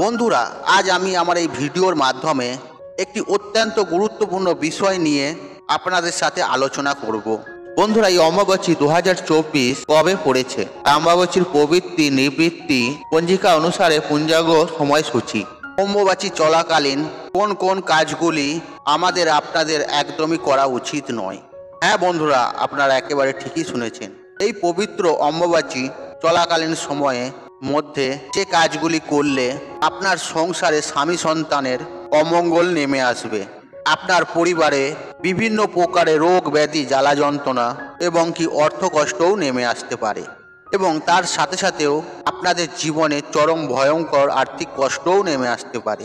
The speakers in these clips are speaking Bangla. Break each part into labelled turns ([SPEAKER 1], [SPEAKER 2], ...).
[SPEAKER 1] বন্ধুরা, আজ আমি আমার এই ভিডিওর মাধ্যমে একটি অত্যন্ত গুরুত্বপূর্ণ বিষয় নিয়ে আপনাদের সাথে আলোচনা করব। বন্ধুরা, এই অমাবস্যা 2024 কবে পড়েছে? অমাবস্যার প্রবৃত্তি নিবৃত্তি পঞ্জিকা অনুসারে পুঞ্জাঙ্গ সময়সূচি। অমাবস্যা চলাকালীন কোন কোন কাজগুলি আমাদের আপনাদের একদমই করা উচিত নয়? হ্যাঁ বন্ধুরা, আপনারা একেবারে ঠিকই শুনেছেন। এই পবিত্র অমাবস্যা চলাকালীন সময়ে মধ্যে যে কাজগুলি করলে আপনার সংসারে স্বামী সন্তানের অমঙ্গল নেমে আসবে, আপনার পরিবারে বিভিন্ন প্রকারের রোগ ব্যাধি জ্বালা যন্ত্রণা এবং কি অর্থ কষ্টও নেমে আসতে পারে, এবং তার সাথে সাথেও আপনাদের জীবনে চরম ভয়ঙ্কর আর্থিক কষ্টও নেমে আসতে পারে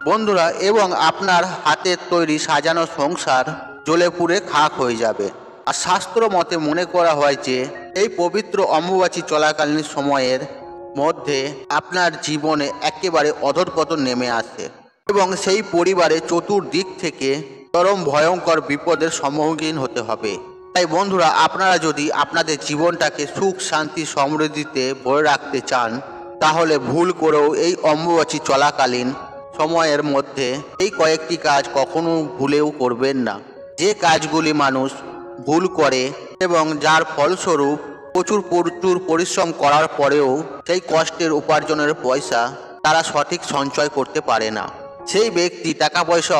[SPEAKER 1] বন্ধুরা, এবং আপনার হাতের তৈরি সাজানো সংসার জ্বলে পুড়ে খাক হয়ে যাবে। আর শাস্ত্র মতে মনে করা হয় যে এই পবিত্র অমাবস্যা চলাকালীন সময়ের মধ্যে আপনার জীবনে একেবারে অধঃপতন নেমে আসে এবং সেই পরিবারে চতুর্দিক থেকে চরম ভয়ঙ্কর বিপদের সম্মুখীন হতে হবে। তাই বন্ধুরা, আপনারা যদি আপনাদের জীবনটাকে সুখ শান্তি সমৃদ্ধিতে ভরে রাখতে চান, তাহলে ভুল করেও এই অমাবস্যা চলাকালীন সময়ের মধ্যে এই কয়েকটি কাজ কখনো ভুলেও করবেন না। যে কাজগুলি মানুষ ভুল করে এবং যার ফলস্বরূপ প্রচুর পরিশ্রম করার পরেও সেই কষ্টের উপার্জনের পয়সা তারা সঠিক সঞ্চয় করতে পারে না। সেই ব্যক্তি টাকা পয়সা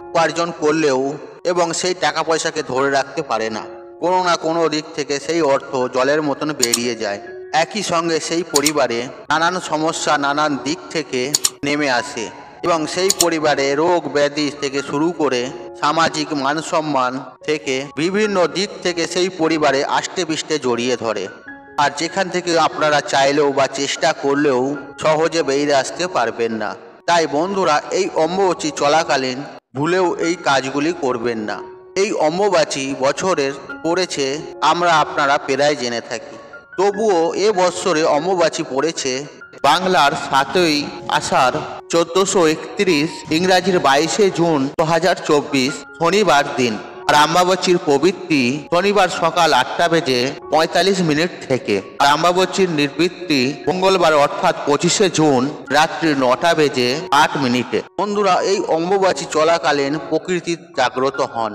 [SPEAKER 1] উপার্জন করলেও এবং সেই টাকা পয়সাকে ধরে রাখতে পারে না, কোনো না কোনো দিক থেকে সেই অর্থ জলের মতন বেরিয়ে যায়। একই সঙ্গে সেই পরিবারে নানান সমস্যা নানান দিক থেকে নেমে আসে এবং সেই পরিবারে রোগ ব্যাধি থেকে শুরু করে সামাজিক মান সম্মান থেকে বিভিন্ন দিক থেকে সেই পরিবারে আষ্টে পৃষ্ঠে জড়িয়ে ধরে, আর যেখান থেকে আপনারা চাইলেও বা চেষ্টা করলেও সহজে বেরিয়ে আসতে পারবেন না। তাই বন্ধুরা, এই অমাবস্যা চলাকালীন ভুলেও এই কাজগুলি করবেন না। এই অমাবস্যা বছরের পড়েছে আমরা আপনারা প্রায় জেনে থাকি, তবুও এ বৎসরে অমাবস্যা পড়েছে বাংলার 7ই আষাঢ় 1431, ইংরাজির 22শে জুন 2024 শনিবার দিন। আর অমাবস্যার প্রবৃত্তি শনিবার সকাল 8:45 থেকে। আর অমাবস্যার নিবৃত্তি মঙ্গলবার অর্থাৎ 25শে জুন রাত্রি 9:08। বন্ধুরা, এই অমাবস্যা চলাকালীন প্রকৃতি জাগ্রত হন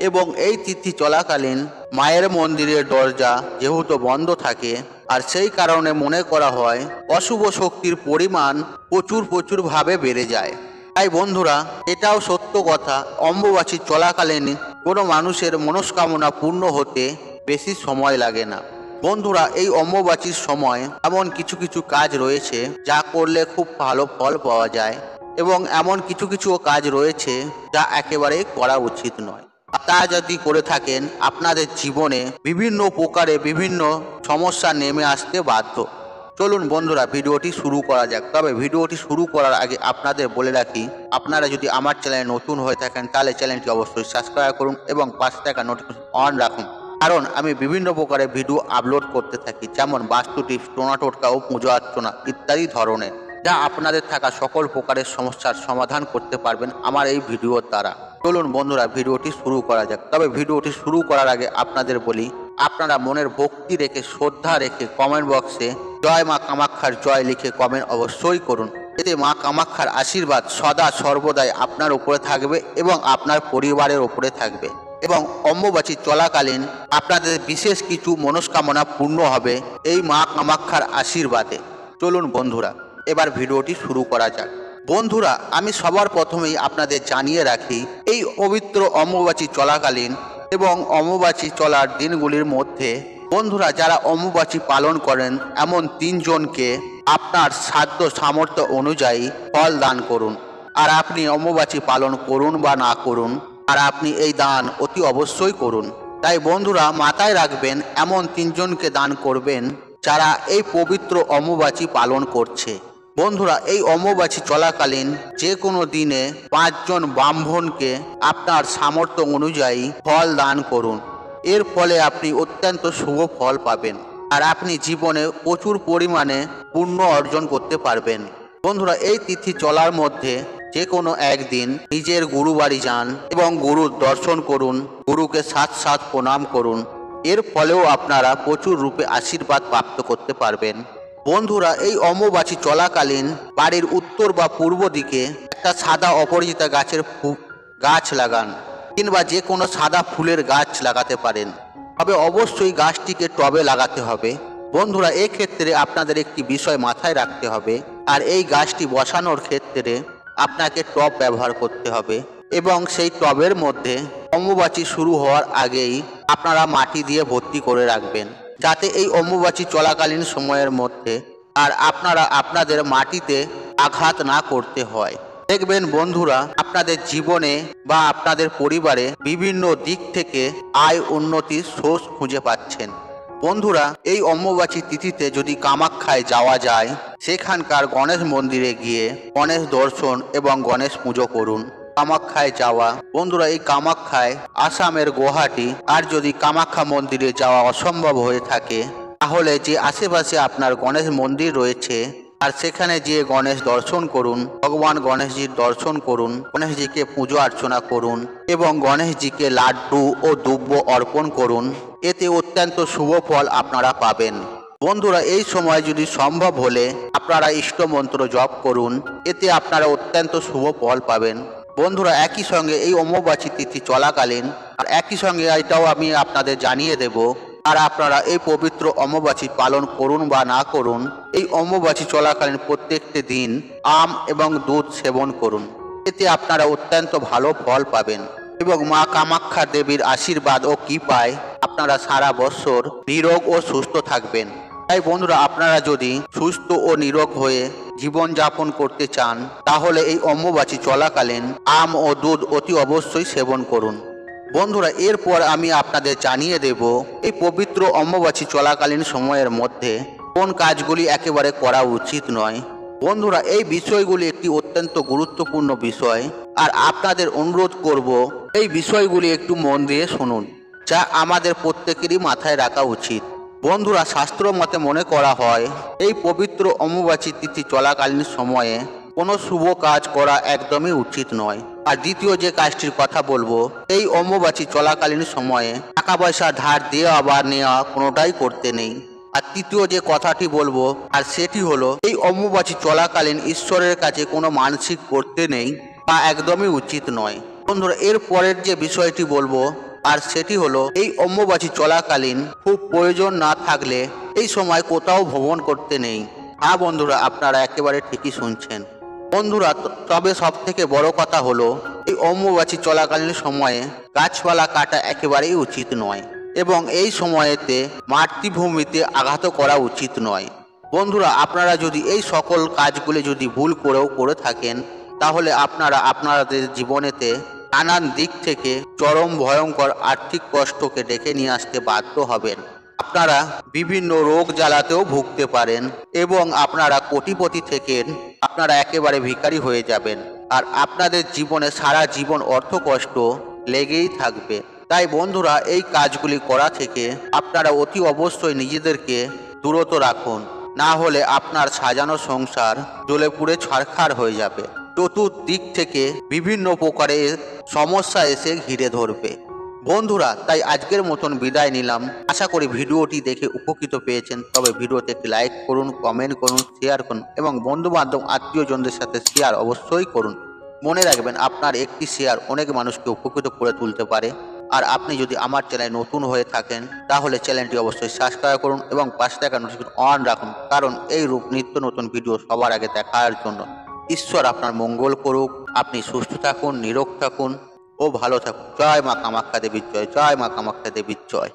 [SPEAKER 1] এবং এই তিথি চলাকালীন মায়ের মন্দিরের দরজা যেহেতু বন্ধ থাকে, আর সেই কারণে মনে করা হয় অশুভ শক্তির পরিমাণ প্রচুর ভাবে বেড়ে যায়। তাই বন্ধুরা, এটাও সত্য কথা, অমাবস্যা চলাকালীন কোনো মানুষের মনস্কামনা পূর্ণ হতে বেশি সময় লাগে না। বন্ধুরা, এই অমাবস্যার সময় এমন কিছু কাজ রয়েছে যা করলে খুব ভালো ফল পাওয়া যায়, এবং এমন কিছু কাজ রয়েছে যা একেবারে করা উচিত নয়। তা যদি করে থাকেন, আপনাদের জীবনে বিভিন্ন প্রকারে বিভিন্ন সমস্যা নেমে আসতে বাধ্য। চলুন বন্ধুরা, ভিডিওটি শুরু করা যাক। তবে ভিডিওটি শুরু করার আগে আপনাদের বলে রাখি, আপনারা যদি আমার চ্যানেলে নতুন হয়ে থাকেন তাহলে চ্যানেলটি অবশ্যই সাবস্ক্রাইব করুন এবং পাশে থাকা নোটিফিকেশন অন রাখুন, কারণ আমি বিভিন্ন প্রকারের ভিডিও আপলোড করতে থাকি, যেমন বাস্তু টিপস, টোনা টোটকা ও পুজো অর্চনা ইত্যাদি ধরনের, যা আপনাদের থাকা সকল প্রকারের সমস্যার সমাধান করতে পারবেন আমার এই ভিডিওর দ্বারা। চলুন বন্ধুরা, ভিডিওটি শুরু করা যাক। তবে ভিডিওটি শুরু করার আগে আপনাদের বলি, আপনারা মনের ভক্তি রেখে শ্রদ্ধা রেখে কমেন্ট বক্সে জয় মা কামাখ্যার জয় লিখে কমেন্ট অবশ্যই করুন। এতে মা কামাখ্যার আশীর্বাদ সদা সর্বদাই আপনার উপরে থাকবে এবং আপনার পরিবারের উপরে থাকবে, এবং অমাবস্যা চলাকালীন আপনাদের বিশেষ কিছু মনস্কামনা পূর্ণ হবে এই মা কামাখ্যার আশীর্বাদে। চলুন বন্ধুরা, এবার ভিডিওটি শুরু করা যাক। বন্ধুরা, আমি সবার প্রথমেই আপনাদের জানিয়ে রাখি, এই পবিত্র অমাবস্যা চলাকালীন এবং অমাবস্যা চলার দিনগুলির মধ্যে বন্ধুরা যারা অমাবস্যা পালন করেন এমন 3 জনকে আপনার সাধ্য সামর্থ্য অনুযায়ী ফল দান করুন। আর আপনি অমাবস্যা পালন করুন বা না করুন, আর আপনি এই দান অতি অবশ্যই করুন। তাই বন্ধুরা, মাথায় রাখবেন, এমন 3 জনকে দান করবেন যারা এই পবিত্র অমাবস্যা পালন করছে। বন্ধুরা, এই অমাবস্যা চলাকালীন যে কোনো দিনে 5 জন ব্রাহ্মণকে আপনার সামর্থ্য অনুযায়ী ফল দান করুন। এর ফলে আপনি অত্যন্ত শুভ ফল পাবেন, আর আপনি জীবনে প্রচুর পরিমাণে পুণ্য অর্জন করতে পারবেন। বন্ধুরা, এই তিথি চলার মধ্যে যে কোনো একদিন নিজের গুরু বাড়ি যান এবং গুরুর দর্শন করুন, গুরুকে 7 প্রণাম করুন। এর ফলেও আপনারা প্রচুর রূপে আশীর্বাদ প্রাপ্ত করতে পারবেন। বন্ধুরা, এই অম্বুবাচী চলাকালীন বাড়ির উত্তর বা পূর্ব দিকে একটা সাদা অপরাজিতা গাছের গাছ লাগান, কিংবা যে কোনো সাদা ফুলের গাছ লাগাতে পারেন। তবে অবশ্যই গাছটিকে টবে লাগাতে হবে। বন্ধুরা, এক্ষেত্রে আপনাদের একটি বিষয় মাথায় রাখতে হবে, আর এই গাছটি বসানোর ক্ষেত্রে আপনাকে টব ব্যবহার করতে হবে, এবং সেই টবের মধ্যে অম্বুবাচী শুরু হওয়ার আগেই আপনারা মাটি দিয়ে ভর্তি করে রাখবেন, যাতে এই অম্বুবাচী চলাকালীন সময়ের মধ্যে আর আপনারা আপনাদের মাটিতে আঘাত না করতে হয়। দেখবেন বন্ধুরা, আপনাদের জীবনে বা আপনাদের পরিবারে বিভিন্ন দিক থেকে আয় উন্নতির সোর্স খুঁজে পাচ্ছেন। বন্ধুরা, এই অম্বুবাচী তিথিতে যদি কামাখ্যায় যাওয়া যায়, সেখানকার গণেশ মন্দিরে গিয়ে গণেশ দর্শন এবং গণেশ পুজো করুন। কামাখ্যায় যাওয়া, বন্ধুরা, এই কামাখ্যায় আসামের গুয়াহাটি, আর যদি কামাখ্যা মন্দিরে যাওয়া অসম্ভব হয়ে থাকে, তাহলে যে আশেপাশে আপনার গণেশ মন্দির রয়েছে আর সেখানে গিয়ে গণেশ দর্শন করুন, ভগবান গণেশজির দর্শন করুন, গণেশজিকে পুজো অর্চনা করুন এবং গণেশজিকে লাড্ডু ও দুব্য অর্পণ করুন। এতে অত্যন্ত শুভ ফল আপনারা পাবেন। বন্ধুরা, এই সময় যদি সম্ভব হলে আপনারা ইষ্টমন্ত্র জপ করুন, এতে আপনারা অত্যন্ত শুভ ফল পাবেন। বন্ধুরা, একই সঙ্গে এই অম্বুবাচী তিথি চলাকালীন আর একই সঙ্গে এটাও আমি আপনাদের জানিয়ে দেব, আর আপনারা এই পবিত্র অম্বুবাচী পালন করুন বা না করুন, এই অম্বুবাচী চলাকালীন প্রত্যেকটি দিন আম এবং দুধ সেবন করুন। এতে আপনারা অত্যন্ত ভালো ফল পাবেন এবং মা কামাখ্যা দেবীর আশীর্বাদ ও কৃপায় আপনারা সারা বছর নিরোগ ও সুস্থ থাকবেন। তাই বন্ধুরা, আপনারা যদি সুস্থ ও নিরোগ হয়ে জীবনযাপন করতে চান, তাহলে এই অম্বুবাচী চলাকালীন আম ও দুধ অতি অবশ্যই সেবন করুন। বন্ধুরা, এরপর আমি আপনাদের জানিয়ে দেব এই পবিত্র অম্বুবাচী চলাকালীন সময়ের মধ্যে কোন কাজগুলি একেবারে করা উচিত নয়। বন্ধুরা, এই বিষয়গুলি একটি অত্যন্ত গুরুত্বপূর্ণ বিষয়, আর আপনাদের অনুরোধ করব এই বিষয়গুলি একটু মন দিয়ে শুনুন, যা আমাদের প্রত্যেকেরই মাথায় রাখা উচিত। বন্ধুরা, শাস্ত্র মতে মনে করা হয় এই পবিত্র অম্বুবাচী তিথি চলাকালীন সময়ে কোনো শুভ কাজ করা একদমই উচিত নয়। আর দ্বিতীয় যে কাজটির কথা বলবো, এই অম্বুবাচী চলাকালীন সময়ে টাকা পয়সা ধার দেওয়া বা নেওয়া কোনোটাই করতে নেই। আর তৃতীয় যে কথাটি বলবো, আর সেটি হলো এই অম্বুবাচী চলাকালীন ঈশ্বরের কাছে কোনো মানসিক করতে নেই বা একদমই উচিত নয়। বন্ধুরা, এর পরের যে বিষয়টি বলবো, আর সেটি হলো এই অম্বুবাচী চলাকালীন খুব প্রয়োজন না থাকলে এই সময় কোথাও ভ্রমণ করতে নেই। হ্যাঁ বন্ধুরা, আপনারা একেবারে ঠিকই শুনছেন। বন্ধুরা, তবে সব থেকে বড় কথা হলো এই অম্বুবাচী চলাকালীন সময়ে গাছপালা কাটা একেবারেই উচিত নয়, এবং এই সময়েতে মাতৃভূমিতে আঘাত করা উচিত নয়। বন্ধুরা, আপনারা যদি এই সকল কাজগুলি যদি ভুল করেও করে থাকেন, তাহলে আপনারা আপনাদের জীবনেতে নানান দিক থেকে চরম ভয়ঙ্কর আর্থিক কষ্টকে ডেকে নিয়ে আসতে বাধ্য হবেন। আপনারা বিভিন্ন রোগ জ্বালাতেও ভুগতে পারেন এবং আপনারা কোটিপতি থেকে আপনারা একেবারে ভিখারি হয়ে যাবেন, আর আপনাদের জীবনে সারা জীবন অর্থ কষ্ট লেগেই থাকবে। তাই বন্ধুরা, এই কাজগুলি করা থেকে আপনারা অতি অবশ্যই নিজেদেরকে দূরত রাখুন, না হলে আপনার সাজানো সংসার জ্বলে পুড়ে ছারখার হয়ে যাবে। চতুর্দিক থেকে বিভিন্ন প্রকারের সমস্যা এসে ঘিরে ধরবে। বন্ধুরা, তাই আজকের মতন বিদায় নিলাম। আশা করি ভিডিওটি দেখে উপকৃত পেয়েছেন। তবে ভিডিওতে একটি লাইক করুন, কমেন্ট করুন, শেয়ার করুন এবং বন্ধু বান্ধব আত্মীয়জনদের সাথে শেয়ার অবশ্যই করুন। মনে রাখবেন, আপনার একটি শেয়ার অনেক মানুষকে উপকৃত করে তুলতে পারে। আর আপনি যদি আমার চ্যানেলে নতুন হয়ে থাকেন, তাহলে চ্যানেলটি অবশ্যই সাবস্ক্রাইব করুন এবং পাশে থাকা নোটিফিকেশন অন রাখুন, কারণ এই রূপ নিত্য নতুন ভিডিও সবার আগে দেখার জন্য। ঈশ্বর আপনার মঙ্গল করুক। আপনি সুস্থ থাকুন, নিরোগ থাকুন ও ভালো থাকুন। জয় মা কামাখ্যা দেবীর জয়, জয় মা কামাখ্যা দেবীর জয়।